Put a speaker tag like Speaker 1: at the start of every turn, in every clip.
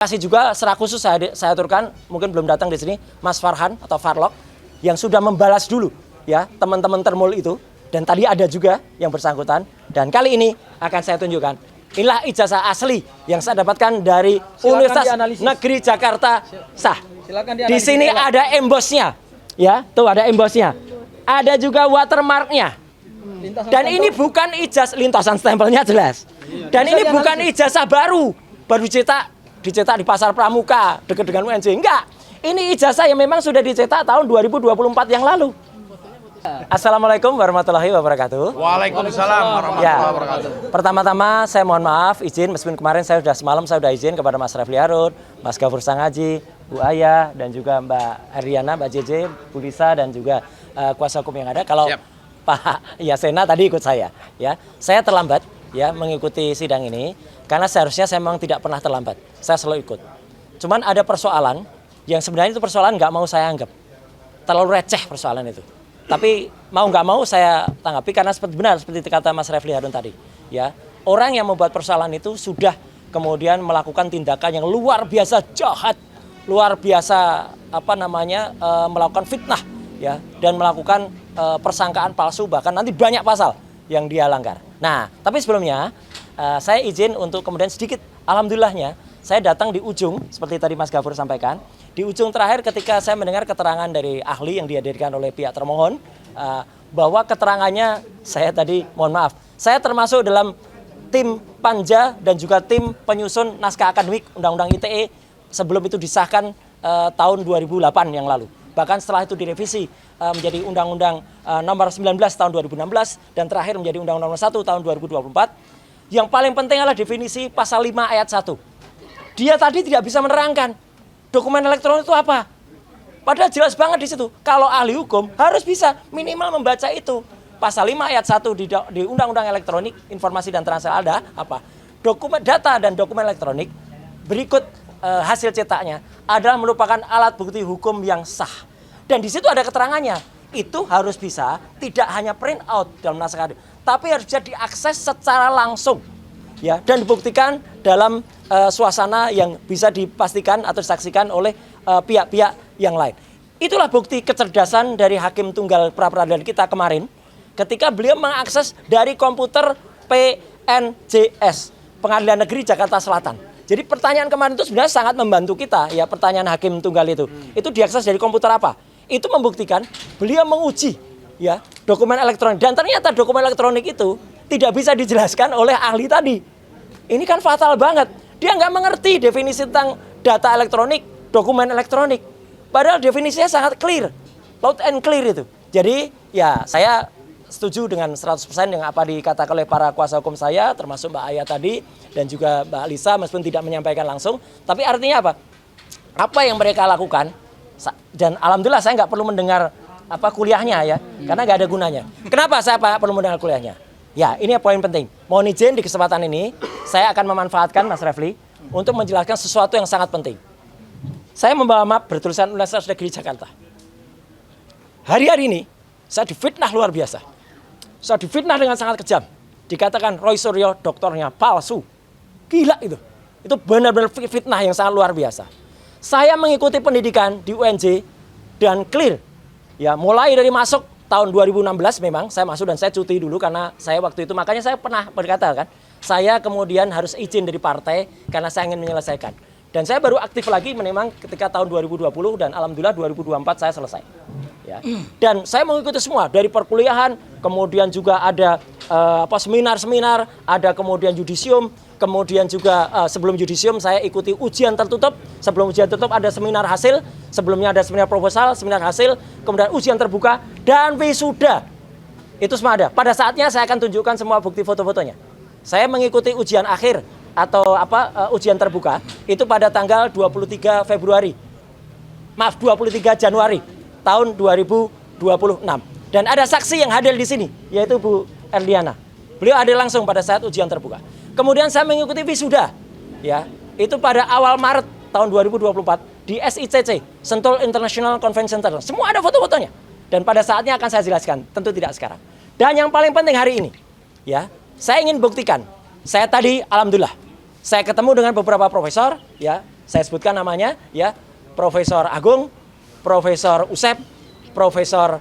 Speaker 1: Kasih juga secara khusus saya aturkan, mungkin belum datang di sini, Mas Farhan atau Farlok yang sudah membalas dulu ya teman-teman termul itu, dan tadi ada juga yang bersangkutan, dan kali ini akan saya tunjukkan. Inilah ijazah asli yang saya dapatkan dari Universitas Negeri Jakarta Sah. Di sini ada embosnya, ya, tuh ada embosnya. Ada juga watermarknya. Dan ini bukan ijazah, lintasan stempelnya jelas. Dan ini bukan ijazah baru dicetak di Pasar Pramuka dekat dengan UNJ. Enggak. Ini ijazah yang memang sudah dicetak tahun 2024 yang lalu. Assalamualaikum warahmatullahi wabarakatuh.
Speaker 2: Waalaikumsalam warahmatullahi wabarakatuh.
Speaker 1: Pertama-tama saya mohon maaf izin, meskipun kemarin semalam saya sudah izin kepada Mas Refli Harun, Mas Gafur Sangaji, Bu Aya, dan juga Mbak Ariana, Mbak JJ, Bu Lisa, dan juga kuasa hukum yang ada. Kalau Pak Yasena tadi ikut saya, ya, saya terlambat ya mengikuti sidang ini karena seharusnya saya memang tidak pernah terlambat. Saya selalu ikut. Cuman ada persoalan yang sebenarnya itu persoalan nggak mau saya anggap terlalu receh persoalan itu. Tapi mau nggak mau saya tanggapi karena seperti kata Mas Refli Harun tadi, ya, orang yang membuat persoalan itu sudah kemudian melakukan tindakan yang luar biasa jahat, luar biasa melakukan fitnah, ya, dan melakukan persangkaan palsu, bahkan nanti banyak pasal yang dia langgar. Nah, tapi sebelumnya saya izin untuk kemudian sedikit, alhamdulillahnya saya datang di ujung seperti tadi Mas Gafur sampaikan. Di ujung terakhir ketika saya mendengar keterangan dari ahli yang dihadirkan oleh pihak termohon, bahwa keterangannya saya tadi mohon maaf, saya termasuk dalam tim panja dan juga tim penyusun naskah akademik Undang-Undang ITE sebelum itu disahkan tahun 2008 yang lalu. Bahkan setelah itu direvisi menjadi Undang-Undang nomor 19 tahun 2016 dan terakhir menjadi Undang-Undang nomor 1 tahun 2024. Yang paling penting adalah definisi pasal 5 ayat 1. Dia tadi tidak bisa menerangkan dokumen elektronik itu apa. Padahal jelas banget di situ. Kalau ahli hukum harus bisa minimal membaca itu. Pasal 5 ayat 1 di Undang-Undang Elektronik, Informasi dan Transaksi ada apa? Dokumen data dan dokumen elektronik berikut hasil cetaknya adalah merupakan alat bukti hukum yang sah. Dan di situ ada keterangannya. Itu harus bisa tidak hanya print out dalam naskah akademik, tapi harus bisa diakses secara langsung. Ya, dan dibuktikan dalam suasana yang bisa dipastikan atau disaksikan oleh pihak-pihak yang lain. Itulah bukti kecerdasan dari Hakim Tunggal pra-peradilan kita kemarin ketika beliau mengakses dari komputer PNJS, Pengadilan Negeri Jakarta Selatan. Jadi pertanyaan kemarin itu sebenarnya sangat membantu kita, ya, pertanyaan Hakim Tunggal itu. Itu diakses dari komputer apa? Itu membuktikan beliau menguji, ya, dokumen elektronik, dan ternyata dokumen elektronik itu tidak bisa dijelaskan oleh ahli tadi. Ini kan fatal banget. Dia nggak mengerti definisi tentang data elektronik, dokumen elektronik. Padahal definisinya sangat clear, loud and clear itu. Jadi ya saya setuju dengan 100% dengan apa dikatakan oleh para kuasa hukum saya, termasuk Mbak Aya tadi, dan juga Mbak Lisa, meskipun tidak menyampaikan langsung. Tapi artinya apa? Apa yang mereka lakukan, dan alhamdulillah saya nggak perlu mendengar kuliahnya ya, karena nggak ada gunanya. Kenapa saya perlu mendengar kuliahnya? Ya, ini poin penting. Mohon izin di kesempatan ini, saya akan memanfaatkan Mas Refli untuk menjelaskan sesuatu yang sangat penting. Saya membawa map bertulisan Universitas Negeri Jakarta. Hari-hari ini, saya difitnah luar biasa. Saya difitnah dengan sangat kejam. Dikatakan Roy Suryo doktornya palsu. Gila itu. Itu benar-benar fitnah yang sangat luar biasa. Saya mengikuti pendidikan di UNJ dan clear. Ya, mulai dari masuk tahun 2016 memang saya masuk dan saya cuti dulu karena saya waktu itu, makanya saya pernah berkata kan, saya kemudian harus izin dari partai karena saya ingin menyelesaikan. Dan saya baru aktif lagi memang ketika tahun 2020 dan alhamdulillah 2024 saya selesai. Ya. Dan saya mengikuti semua dari perkuliahan, kemudian juga ada seminar-seminar, ada kemudian yudisium, kemudian juga sebelum yudisium saya ikuti ujian tertutup, sebelum ujian tertutup ada seminar hasil, sebelumnya ada seminar proposal, seminar hasil, kemudian ujian terbuka, dan wisuda. Itu semua ada. Pada saatnya saya akan tunjukkan semua bukti foto-fotonya. Saya mengikuti ujian akhir atau ujian terbuka itu pada tanggal 23 Januari tahun 2026. Dan ada saksi yang hadir di sini, yaitu Bu Erliana. Beliau hadir langsung pada saat ujian terbuka. Kemudian saya mengikuti wisuda, ya, itu pada awal Maret tahun 2024 di SICC, Sentul International Convention Center. Semua ada foto-fotonya. Dan pada saatnya akan saya jelaskan, tentu tidak sekarang. Dan yang paling penting hari ini, ya, saya ingin buktikan. Saya tadi alhamdulillah, saya ketemu dengan beberapa profesor, ya. Saya sebutkan namanya ya, Profesor Agung, Profesor Usep, Profesor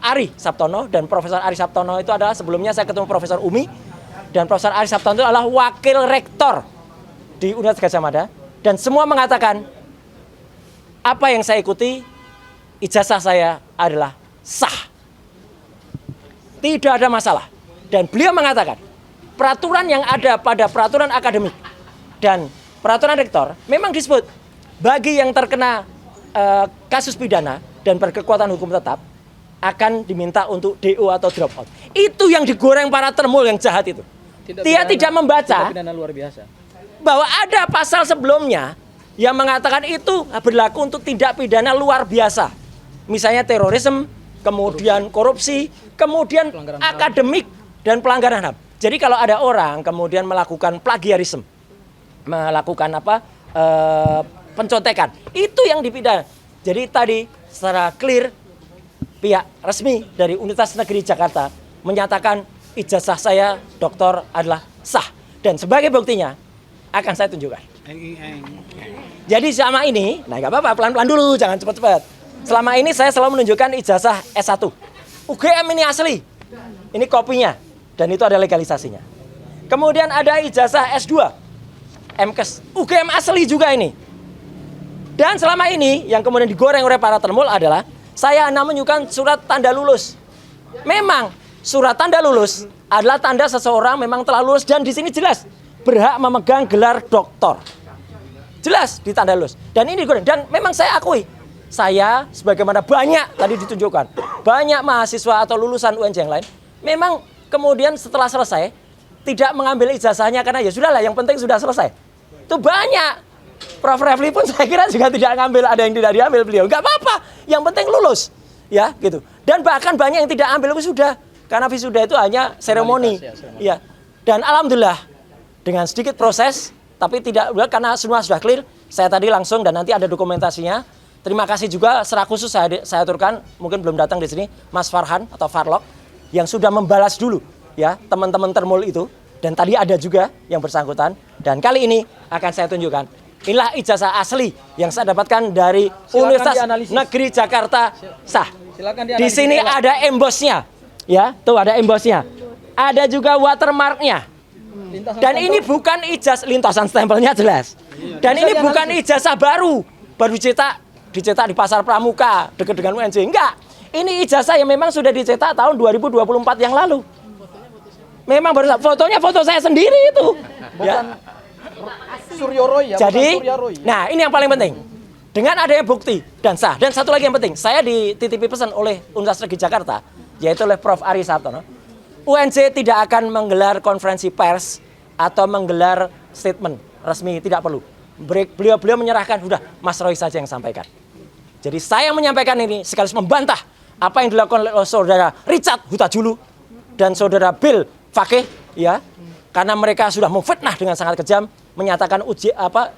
Speaker 1: Ari Saptono, dan Profesor Ari Saptono itu adalah sebelumnya saya ketemu Profesor Umi, dan Profesor Ari Saptono itu adalah wakil rektor di Universitas Gadjah Mada, dan semua mengatakan apa yang saya ikuti, ijazah saya adalah sah. Tidak ada masalah. Dan beliau mengatakan peraturan yang ada pada peraturan akademik dan peraturan rektor memang disebut bagi yang terkena kasus pidana dan berkekuatan hukum tetap akan diminta untuk DO atau drop out. Itu yang digoreng para termul yang jahat itu. Dia tidak membaca
Speaker 3: luar biasa
Speaker 1: bahwa ada pasal sebelumnya yang mengatakan itu berlaku untuk tindak pidana luar biasa. Misalnya terorisme, kemudian korupsi, kemudian akademik dan pelanggaran HAM. Jadi kalau ada orang kemudian melakukan plagiarisme, melakukan pencontekan, itu yang dipidana. Jadi tadi secara clear pihak resmi dari Universitas Negeri Jakarta menyatakan ijazah saya doktor adalah sah, dan sebagai buktinya akan saya tunjukkan. Jadi selama ini, nah nggak apa-apa, pelan-pelan dulu, jangan cepat-cepat. Selama ini saya selalu menunjukkan ijazah S1. UGM ini asli, ini kopinya, dan itu ada legalisasinya. Kemudian ada ijazah S2, MKes, UGM asli juga ini. Dan selama ini yang kemudian digoreng oleh para termul adalah saya hanya menunjukkan surat tanda lulus. Memang surat tanda lulus adalah tanda seseorang memang telah lulus, dan di sini jelas berhak memegang gelar doktor. Jelas di tanda lulus. Dan ini digoreng, dan memang saya akui, saya sebagaimana banyak tadi ditunjukkan, banyak mahasiswa atau lulusan UNJ yang lain memang kemudian setelah selesai tidak mengambil ijazahnya karena ya sudahlah, yang penting sudah selesai. Itu banyak. Prof. Refli pun saya kira juga tidak ngambil, ada yang tidak diambil beliau. Enggak apa-apa, yang penting lulus. Ya, gitu. Dan bahkan banyak yang tidak ambil wisuda karena wisuda itu hanya seremoni. Ya. Dan alhamdulillah dengan sedikit proses tapi tidak, karena semua sudah clear, saya tadi langsung, dan nanti ada dokumentasinya. Terima kasih juga secara khusus saya aturkan, mungkin belum datang di sini, Mas Farhan atau Farlok yang sudah membalas dulu ya teman-teman termul itu, dan tadi ada juga yang bersangkutan, dan kali ini akan saya tunjukkan. Inilah ijazah asli yang saya dapatkan dari Universitas Negeri Jakarta sah. Di sini ada embosnya, ya, tuh ada embosnya. Ada juga watermarknya. Dan ini bukan ijazah, lintasan stempelnya jelas. Dan ini bukan ijazah baru dicetak di Pasar Pramuka dekat dengan UNJ. Enggak. Ini ijazah yang memang sudah dicetak tahun 2024 yang lalu. Memang baru fotonya foto saya sendiri itu. Ya.
Speaker 3: Suryo Roy ya.
Speaker 1: Jadi, nah ini yang paling penting. Dengan adanya bukti dan sah. Dan satu lagi yang penting, saya dititipi pesan oleh Universitas Negeri Jakarta, yaitu oleh Prof. Ari Saptono. UNJ tidak akan menggelar konferensi pers atau menggelar statement resmi, tidak perlu. Beliau menyerahkan, sudah Mas Roy saja yang sampaikan. Jadi saya menyampaikan ini sekaligus membantah apa yang dilakukan oleh saudara Richard Huta-Julu dan saudara Bill Fakih, ya, karena mereka sudah memfitnah dengan sangat kejam, menyatakan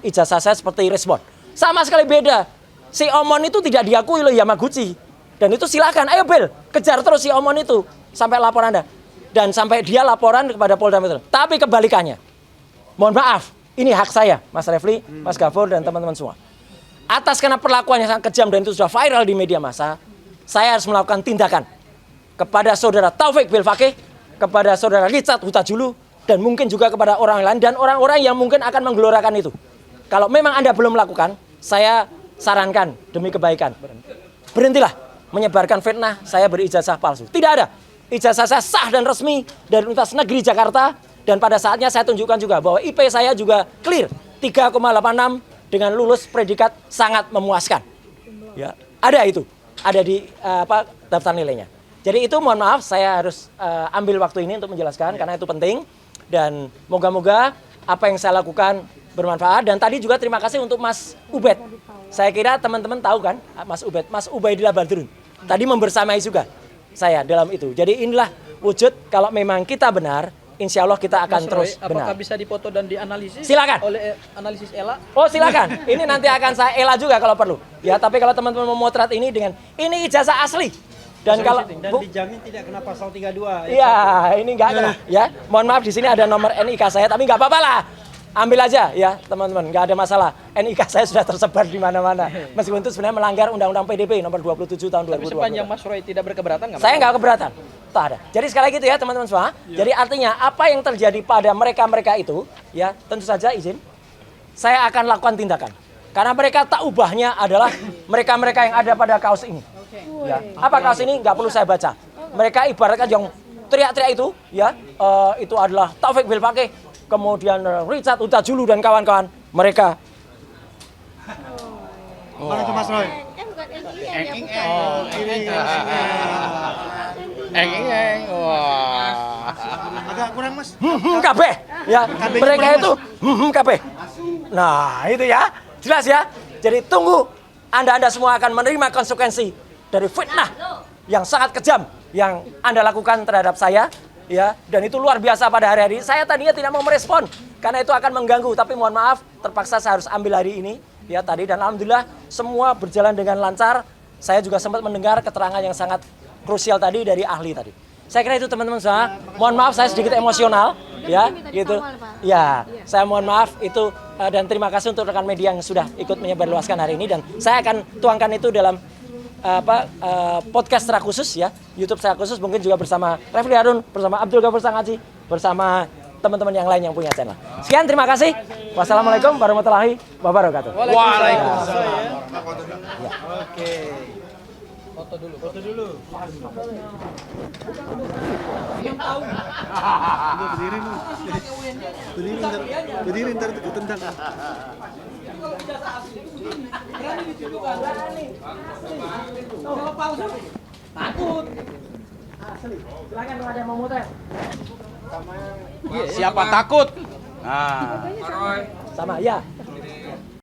Speaker 1: ijazah saya seperti respon. Sama sekali beda. Si Omon itu tidak diakui oleh Yamaguchi. Dan itu silakan, ayo Bill, kejar terus si Omon itu sampai laporan Anda. Dan sampai dia laporan kepada Polda Metro. Tapi kebalikannya, mohon maaf, ini hak saya, Mas Refli, Mas Gafur, dan teman-teman semua. Atas karena perlakuannya sangat kejam dan itu sudah viral di media massa, saya harus melakukan tindakan kepada saudara Taufik Bill Fakih, kepada saudara Richard Huta-Julu, dan mungkin juga kepada orang lain dan orang-orang yang mungkin akan menggelorakan itu. Kalau memang Anda belum melakukan, saya sarankan demi kebaikan, berhentilah menyebarkan fitnah saya berijazah palsu. Tidak ada. Ijazah saya sah dan resmi dari Universitas Negeri Jakarta, dan pada saatnya saya tunjukkan juga bahwa IP saya juga clear 3,86 dengan lulus predikat sangat memuaskan. Ya, ada itu, ada di daftar nilainya. Jadi itu mohon maaf saya harus ambil waktu ini untuk menjelaskan karena itu penting, dan moga-moga apa yang saya lakukan bermanfaat. Dan tadi juga terima kasih untuk Mas Ubed. Saya kira teman-teman tahu kan Mas Ubed, Mas Ubaidillah Badrun. Tadi membersamai juga saya dalam itu. Jadi inilah wujud kalau memang kita benar, insya Allah kita akan
Speaker 3: Mas
Speaker 1: terus
Speaker 3: Roy,
Speaker 1: benar.
Speaker 3: apakah bisa difoto dan dianalisis?
Speaker 1: Silakan.
Speaker 3: Oleh analisis Ela?
Speaker 1: Oh silakan. Ini nanti akan saya Ela juga kalau perlu. Ya, tapi kalau teman-teman memotret ini dengan ini ijazah asli. Dan kalau
Speaker 4: dijamin tidak kena pasal 32.
Speaker 1: Iya, ini enggak kena. Ya, mohon maaf di sini ada nomor NIK saya, tapi enggak apa-apa lah. ambil aja ya teman-teman, nggak ada masalah. NIK saya sudah tersebar di mana-mana. Meskipun itu sebenarnya melanggar Undang-Undang PDB nomor 27 tahun 2020.
Speaker 3: Tapi sepanjang Mas Roy tidak berkeberatan nggak?
Speaker 1: Saya nggak keberatan. Tak ada. Jadi sekali lagi itu ya teman-teman semua. Jadi artinya apa yang terjadi pada mereka-mereka itu, ya tentu saja izin, saya akan lakukan tindakan. Karena mereka tak ubahnya adalah mereka-mereka yang ada pada kaos ini. Ya. Apa kaos ini? Nggak perlu saya baca. Mereka ibaratkan yang teriak-teriak itu, ya itu adalah Taufik Bilfaqih, kemudian Richard Huta-Julu dan kawan-kawan. Mereka.
Speaker 4: Mana itu Mas Roy?
Speaker 5: Bukan ya,
Speaker 2: Wah.
Speaker 4: Agak kurang Mas.
Speaker 1: Kabeh. Ya, mereka itu kabeh. Nah, itu ya. Jelas ya. Jadi tunggu Anda semua akan menerima konsekuensi dari fitnah yang sangat kejam yang Anda lakukan terhadap saya, ya, dan itu luar biasa pada hari-hari. Saya tadinya tidak mau merespon karena itu akan mengganggu, tapi mohon maaf, terpaksa saya harus ambil hari ini, ya tadi, dan alhamdulillah semua berjalan dengan lancar. Saya juga sempat mendengar keterangan yang sangat krusial tadi dari ahli tadi. Saya kira itu teman-teman semua. Mohon maaf saya sedikit emosional, ya, gitu. Ya, saya mohon maaf itu dan terima kasih untuk rekan media yang sudah ikut menyebarluaskan hari ini, dan saya akan tuangkan itu dalam podcast secara khusus ya, YouTube secara khusus, mungkin juga bersama Refli Harun, bersama Abdul Ghafur Sangaji, bersama teman-teman yang lain yang punya channel. Sekian, terima kasih. Wassalamualaikum warahmatullahi wabarakatuh.
Speaker 2: Waalaikumsalam.
Speaker 3: Oke. Foto dulu.
Speaker 4: Berdiri ntar tendang.
Speaker 1: Takut. Asli. Silakan kalau ada yang mau muter.
Speaker 2: Siapa takut? Nah.
Speaker 1: Sama ya.